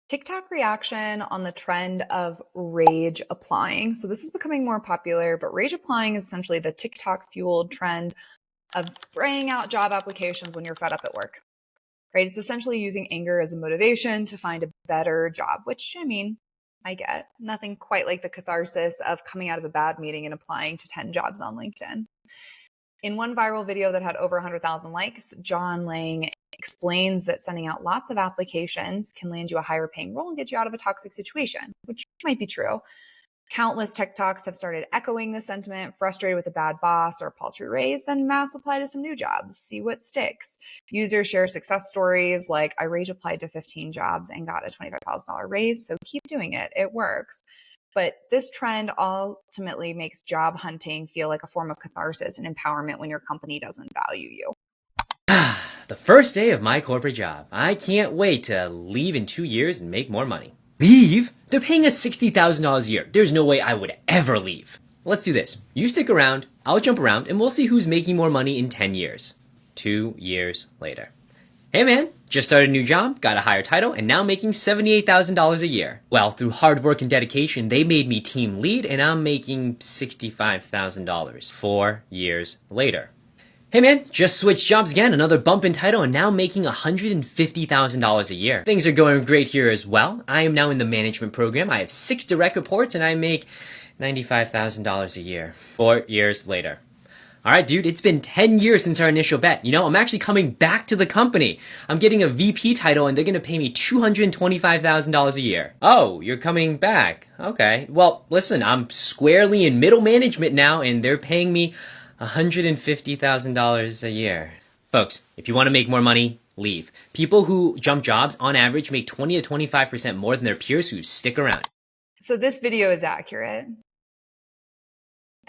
TikTok reaction on the trend of rage applying. So this is becoming more popular, but rage applying is essentially the TikTok fueled trend of spraying out job applications when you're fed up at work, right? It's essentially using anger as a motivation to find a better job, which I mean, I get nothing quite like the catharsis of coming out of a bad meeting and applying to 10 jobs on LinkedIn. In one viral video that had over 100,000 likes, John Lang explains that sending out lots of applications can land you a higher paying role and get you out of a toxic situation, which might be true. Countless TikToks have started echoing the sentiment, frustrated with a bad boss or a paltry raise, then mass apply to some new jobs, see what sticks. Users share success stories like, I rage applied to 15 jobs and got a $25,000 raise, so keep doing it. It works. But this trend ultimately makes job hunting feel like a form of catharsis and empowerment when your company doesn't value you. The first day of my corporate job. I can't wait to leave in 2 years and make more money. Leave? They're paying us $60,000 a year. There's no way I would ever leave. Let's do this. You stick around, I'll jump around, and we'll see who's making more money in 10 years. 2 years later. Hey man, just started a new job, got a higher title, and now making $78,000 a year. Well, through hard work and dedication, they made me team lead, and I'm making $65,000. 4 years later. Hey man, just switched jobs again, another bump in title, and now making $150,000 a year. Things are going great here as well. I am now in the management program. I have 6 direct reports, and I make $95,000 a year. 4 years later. Alright dude, it's been 10 years since our initial bet. You know, I'm actually coming back to the company. I'm getting a VP title and they're gonna pay me $225,000 a year. Oh, you're coming back. Okay. Well, listen, I'm squarely in middle management now and they're paying me $150,000 a year. Folks, if you want to make more money, leave. People who jump jobs on average make 20 to 25% more than their peers who stick around. So this video is accurate.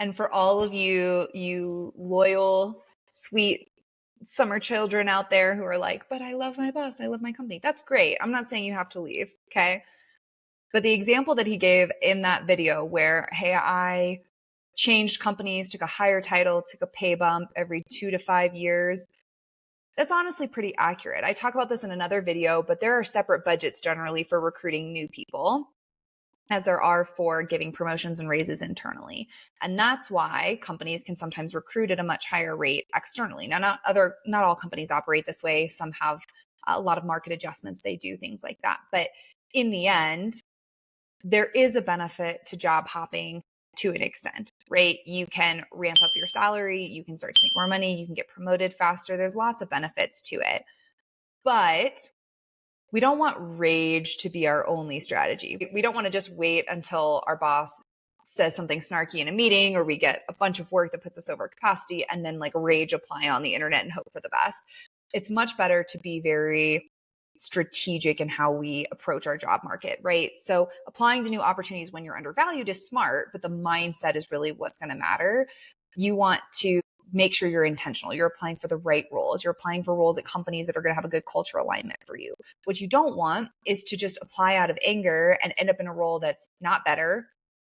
And for all of you loyal, sweet summer children out there who are like, but I love my boss, I love my company. That's great. I'm not saying you have to leave, okay? But the example that he gave in that video where, hey, I changed companies, took a higher title, took a pay bump every 2 to 5 years, that's honestly pretty accurate. I talk about this in another video, but there are separate budgets generally for recruiting new people, as there are for giving promotions and raises internally. And that's why companies can sometimes recruit at a much higher rate externally. Now, not all companies operate this way. Some have a lot of market adjustments. They do things like that. But in the end, there is a benefit to job hopping to an extent, right? You can ramp up your salary. You can start to make more money. You can get promoted faster. There's lots of benefits to it. But we don't want rage to be our only strategy. We don't want to just wait until our boss says something snarky in a meeting or we get a bunch of work that puts us over capacity and then like rage apply on the internet and hope for the best. It's much better to be very strategic in how we approach our job market, right? So applying to new opportunities when you're undervalued is smart, but the mindset is really what's going to matter. You want to make sure you're intentional. You're applying for the right roles. You're applying for roles at companies that are going to have a good cultural alignment for you. What you don't want is to just apply out of anger and end up in a role that's not better,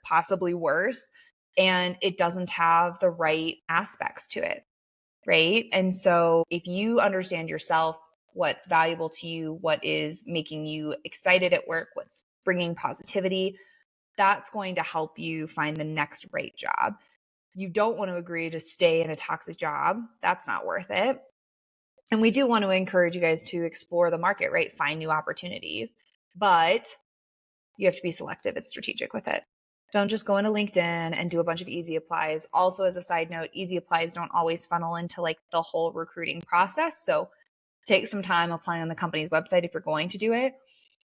possibly worse, and it doesn't have the right aspects to it, right? And so if you understand yourself, what's valuable to you, what is making you excited at work, what's bringing positivity, that's going to help you find the next right job. You don't want to agree to stay in a toxic job. That's not worth it. And we do want to encourage you guys to explore the market, right? Find new opportunities, but you have to be selective and strategic with it. Don't just go into LinkedIn and do a bunch of easy applies. Also, as a side note, easy applies don't always funnel into like the whole recruiting process. So take some time applying on the company's website if you're going to do it.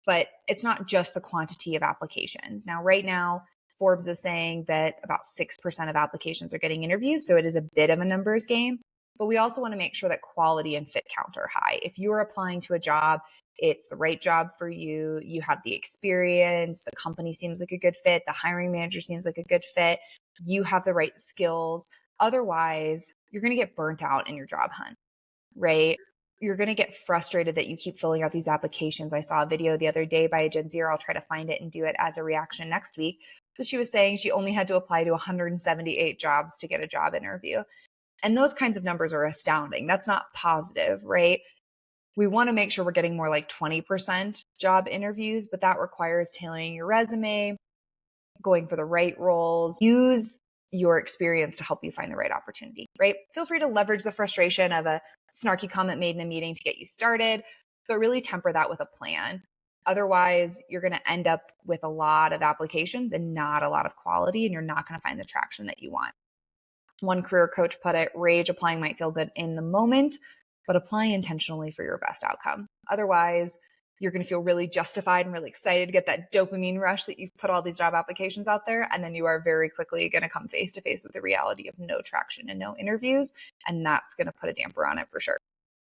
But it's not just the quantity of applications. Now, right now, Forbes is saying that about 6% of applications are getting interviews. So it is a bit of a numbers game, but we also want to make sure that quality and fit count are high. If you are applying to a job, it's the right job for you. You have the experience. The company seems like a good fit. The hiring manager seems like a good fit. You have the right skills. Otherwise, you're going to get burnt out in your job hunt, right? You're going to get frustrated that you keep filling out these applications. I saw a video the other day by a Gen Zer. I'll try to find it and do it as a reaction next week. So she was saying she only had to apply to 178 jobs to get a job interview. And those kinds of numbers are astounding. That's not positive, right? We want to make sure we're getting more like 20% job interviews, but that requires tailoring your resume, going for the right roles. Use your experience to help you find the right opportunity, right? Feel free to leverage the frustration of a snarky comment made in a meeting to get you started, but really temper that with a plan. Otherwise, you're going to end up with a lot of applications and not a lot of quality, and you're not going to find the traction that you want. One career coach put it, rage applying might feel good in the moment, but apply intentionally for your best outcome. Otherwise, you're going to feel really justified and really excited to get that dopamine rush that you've put all these job applications out there. And then you are very quickly going to come face to face with the reality of no traction and no interviews. And that's going to put a damper on it for sure.